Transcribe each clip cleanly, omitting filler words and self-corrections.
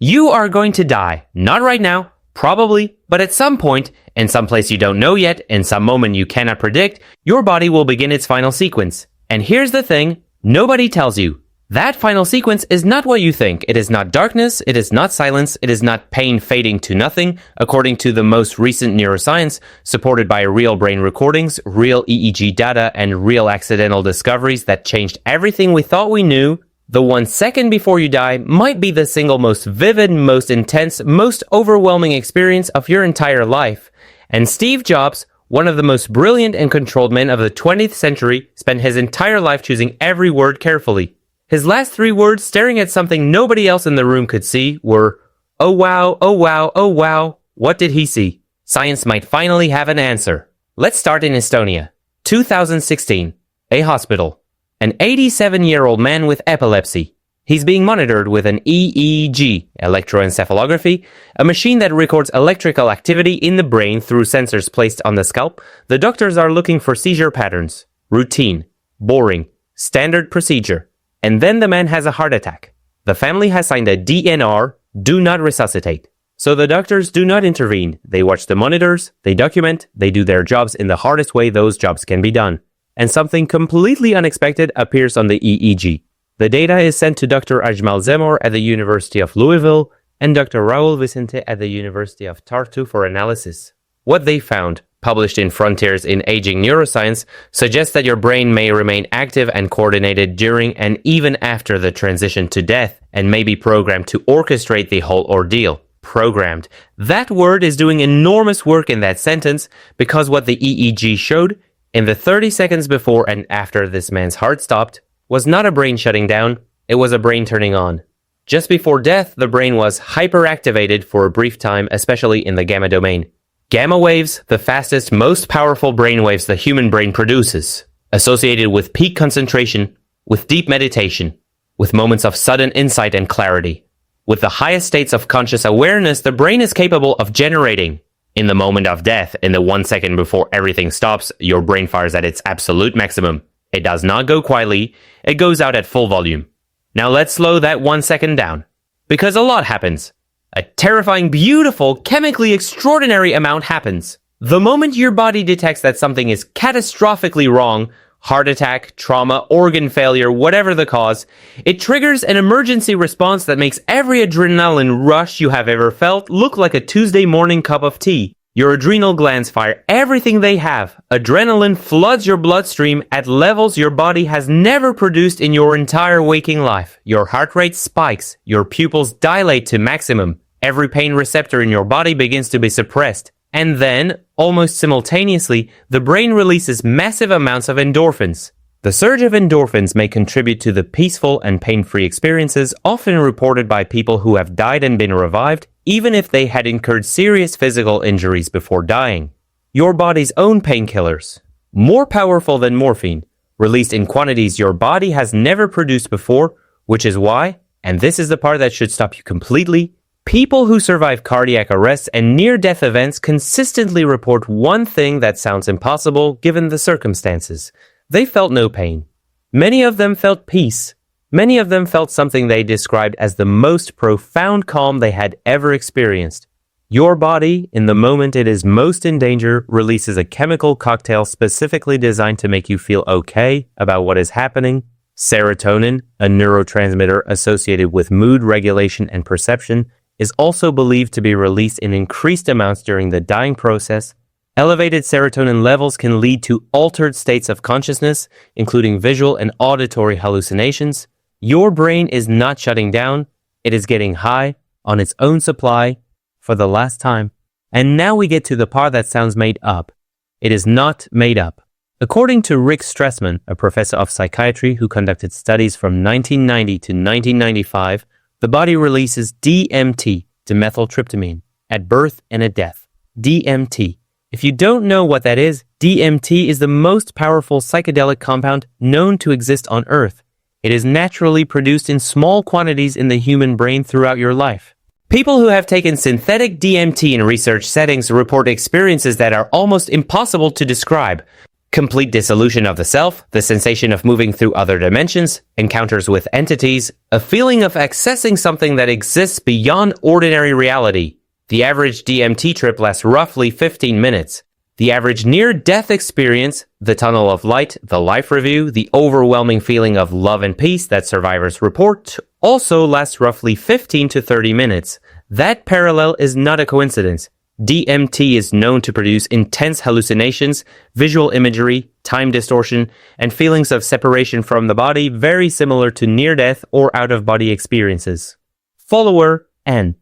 You are going to die. Not right now, probably, but at some point, in some place you don't know yet, in some moment you cannot predict, your body will begin its final sequence. And here's the thing, nobody tells you. That final sequence is not what you think. It is not darkness, it is not silence, it is not pain fading to nothing, according to the most recent neuroscience, supported by real brain recordings, real EEG data, and real accidental discoveries that changed everything we thought we knew. The 1 second before you die might be the single most vivid, most intense, most overwhelming experience of your entire life. And Steve Jobs, one of the most brilliant and controlled men of the 20th century, spent his entire life choosing every word carefully. His last 3 words, staring at something nobody else in the room could see, were, "Oh wow, oh wow, oh wow." What did he see? Science might finally have an answer. Let's start in Estonia. 2016. A hospital. An 87-year-old man with epilepsy. He's being monitored with an EEG, electroencephalography, a machine that records electrical activity in the brain through sensors placed on the scalp. The doctors are looking for seizure patterns. Routine. Boring. Standard procedure. And then the man has a heart attack. The family has signed a DNR, do not resuscitate. So the doctors do not intervene. They watch the monitors, they document, they do their jobs in the hardest way those jobs can be done. And something completely unexpected appears on the EEG. The data is sent to Dr. Ajmal Zemor at the University of Louisville and Dr. Raul Vicente at the University of Tartu for analysis. What they found, published in Frontiers in Aging Neuroscience, suggests that your brain may remain active and coordinated during and even after the transition to death and may be programmed to orchestrate the whole ordeal. Programmed. That word is doing enormous work in that sentence because what the EEG showed in the 30 seconds before and after this man's heart stopped was not a brain shutting down, it was a brain turning on. Just before death, the brain was hyperactivated for a brief time, especially in the gamma domain. Gamma waves, the fastest, most powerful brain waves the human brain produces, associated with peak concentration, with deep meditation, with moments of sudden insight and clarity. With the highest states of conscious awareness the brain is capable of generating. In the moment of death, in the 1 second before everything stops, your brain fires at its absolute maximum. It does not go quietly, it goes out at full volume. Now let's slow that 1 second down. Because a lot happens. A terrifying, beautiful, chemically extraordinary amount happens. The moment your body detects that something is catastrophically wrong, heart attack, trauma, organ failure, whatever the cause, it triggers an emergency response that makes every adrenaline rush you have ever felt look like a Tuesday morning cup of tea. Your adrenal glands fire everything they have. Adrenaline floods your bloodstream at levels your body has never produced in your entire waking life. Your heart rate spikes. Your pupils dilate to maximum. Every pain receptor in your body begins to be suppressed. And then, almost simultaneously, the brain releases massive amounts of endorphins. The surge of endorphins may contribute to the peaceful and pain-free experiences often reported by people who have died and been revived, even if they had incurred serious physical injuries before dying. Your body's own painkillers, more powerful than morphine, released in quantities your body has never produced before, which is why, and this is the part that should stop you completely, people who survive cardiac arrests and near-death events consistently report one thing that sounds impossible given the circumstances. They felt no pain. Many of them felt peace. Many of them felt something they described as the most profound calm they had ever experienced. Your body, in the moment it is most in danger, releases a chemical cocktail specifically designed to make you feel okay about what is happening. Serotonin, a neurotransmitter associated with mood regulation and perception, is also believed to be released in increased amounts during the dying process. Elevated serotonin levels can lead to altered states of consciousness, including visual and auditory hallucinations. Your brain is not shutting down, it is getting high on its own supply for the last time. And now we get to the part that sounds made up. It is not made up. According to Rick Stressman, a professor of psychiatry who conducted studies from 1990 to 1995, the body releases DMT, dimethyltryptamine, at birth and at death. DMT. If you don't know what that is, DMT is the most powerful psychedelic compound known to exist on Earth. It is naturally produced in small quantities in the human brain throughout your life. People who have taken synthetic DMT in research settings report experiences that are almost impossible to describe. Complete dissolution of the self, the sensation of moving through other dimensions, encounters with entities, a feeling of accessing something that exists beyond ordinary reality. The average DMT trip lasts roughly 15 minutes. The average near-death experience, the tunnel of light, the life review, the overwhelming feeling of love and peace that survivors report, also lasts roughly 15 to 30 minutes. That parallel is not a coincidence. DMT is known to produce intense hallucinations, visual imagery, time distortion, and feelings of separation from the body very similar to near-death or out-of-body experiences. Follower N.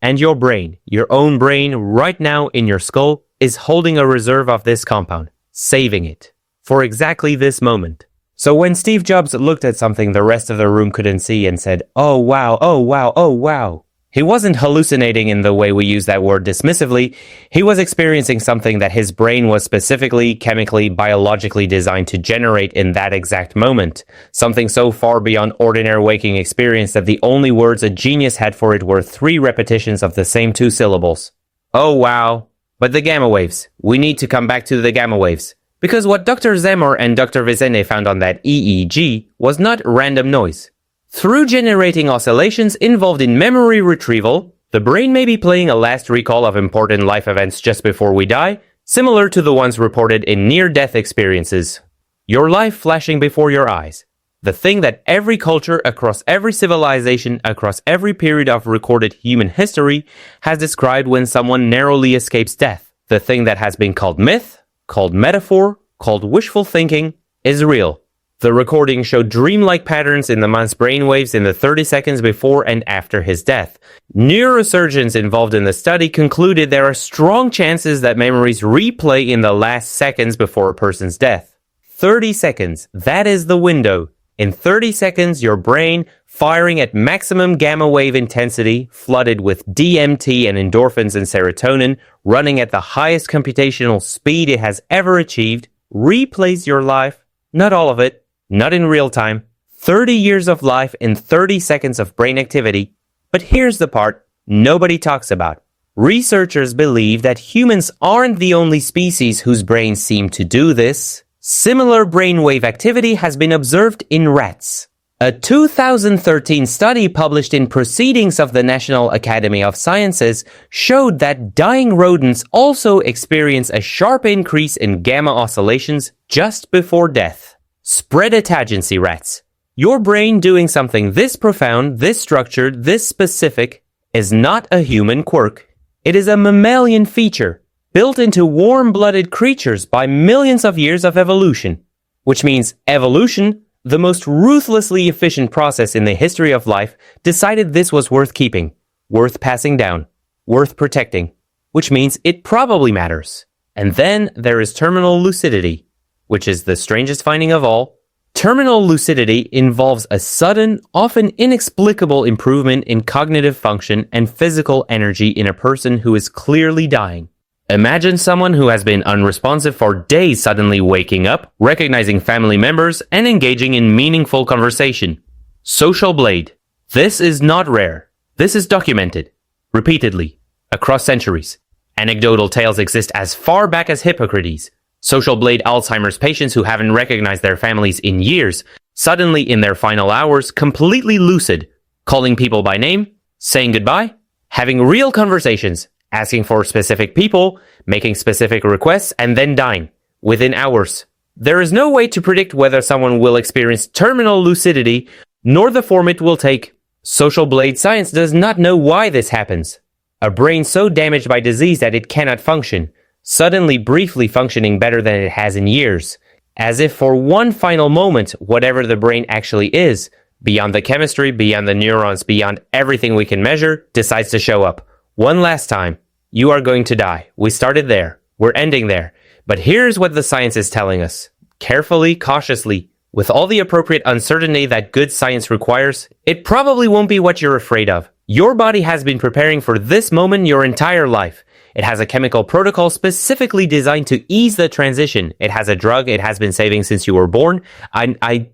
And your brain, your own brain right now in your skull, is holding a reserve of this compound, saving it, for exactly this moment. So when Steve Jobs looked at something the rest of the room couldn't see and said, "Oh wow, oh wow, oh wow," he wasn't hallucinating in the way we use that word dismissively. He was experiencing something that his brain was specifically, chemically, biologically designed to generate in that exact moment. Something so far beyond ordinary waking experience that the only words a genius had for it were 3 repetitions of the same 2 syllables. Oh wow. But the gamma waves. We need to come back to the gamma waves. Because what Dr. Zemor and Dr. Vizene found on that EEG was not random noise. Through generating oscillations involved in memory retrieval, the brain may be playing a last recall of important life events just before we die, similar to the ones reported in near-death experiences. Your life flashing before your eyes. The thing that every culture across every civilization across every period of recorded human history has described when someone narrowly escapes death. The thing that has been called myth, called metaphor, called wishful thinking, is real. The recording showed dreamlike patterns in the man's brainwaves in the 30 seconds before and after his death. Neurosurgeons involved in the study concluded there are strong chances that memories replay in the last seconds before a person's death. 30 seconds, that is the window. In 30 seconds, your brain, firing at maximum gamma wave intensity, flooded with DMT and endorphins and serotonin, running at the highest computational speed it has ever achieved, replays your life, not all of it, not in real time, 30 years of life in 30 seconds of brain activity. But here's the part nobody talks about. Researchers believe that humans aren't the only species whose brains seem to do this. Similar brainwave activity has been observed in rats. A 2013 study published in Proceedings of the National Academy of Sciences showed that dying rodents also experience a sharp increase in gamma oscillations just before death. Spreaditagency rats. Your brain doing something this profound, this structured, this specific is not a human quirk. It is a mammalian feature, built into warm-blooded creatures by millions of years of evolution. Which means evolution, the most ruthlessly efficient process in the history of life, decided this was worth keeping, worth passing down, worth protecting. Which means it probably matters. And then there is terminal lucidity, which is the strangest finding of all. Terminal lucidity involves a sudden, often inexplicable improvement in cognitive function and physical energy in a person who is clearly dying. Imagine someone who has been unresponsive for days suddenly waking up, recognizing family members, and engaging in meaningful conversation. Social blade. This is not rare. This is documented. Repeatedly. Across centuries. Anecdotal tales exist as far back as Hippocrates. Social blade Alzheimer's patients who haven't recognized their families in years, suddenly in their final hours, completely lucid, calling people by name, saying goodbye, having real conversations, asking for specific people, making specific requests, and then dying within hours. There is no way to predict whether someone will experience terminal lucidity, nor the form it will take. Social blade science does not know why this happens. A brain so damaged by disease that it cannot function, suddenly briefly functioning better than it has in years, as if for one final moment, whatever the brain actually is, beyond the chemistry, beyond the neurons, beyond everything we can measure, decides to show up. One last time. You are going to die. We started there. We're ending there. But here's what the science is telling us. Carefully, cautiously, with all the appropriate uncertainty that good science requires, it probably won't be what you're afraid of. Your body has been preparing for this moment your entire life. It has a chemical protocol specifically designed to ease the transition. It has a drug it has been saving since you were born. I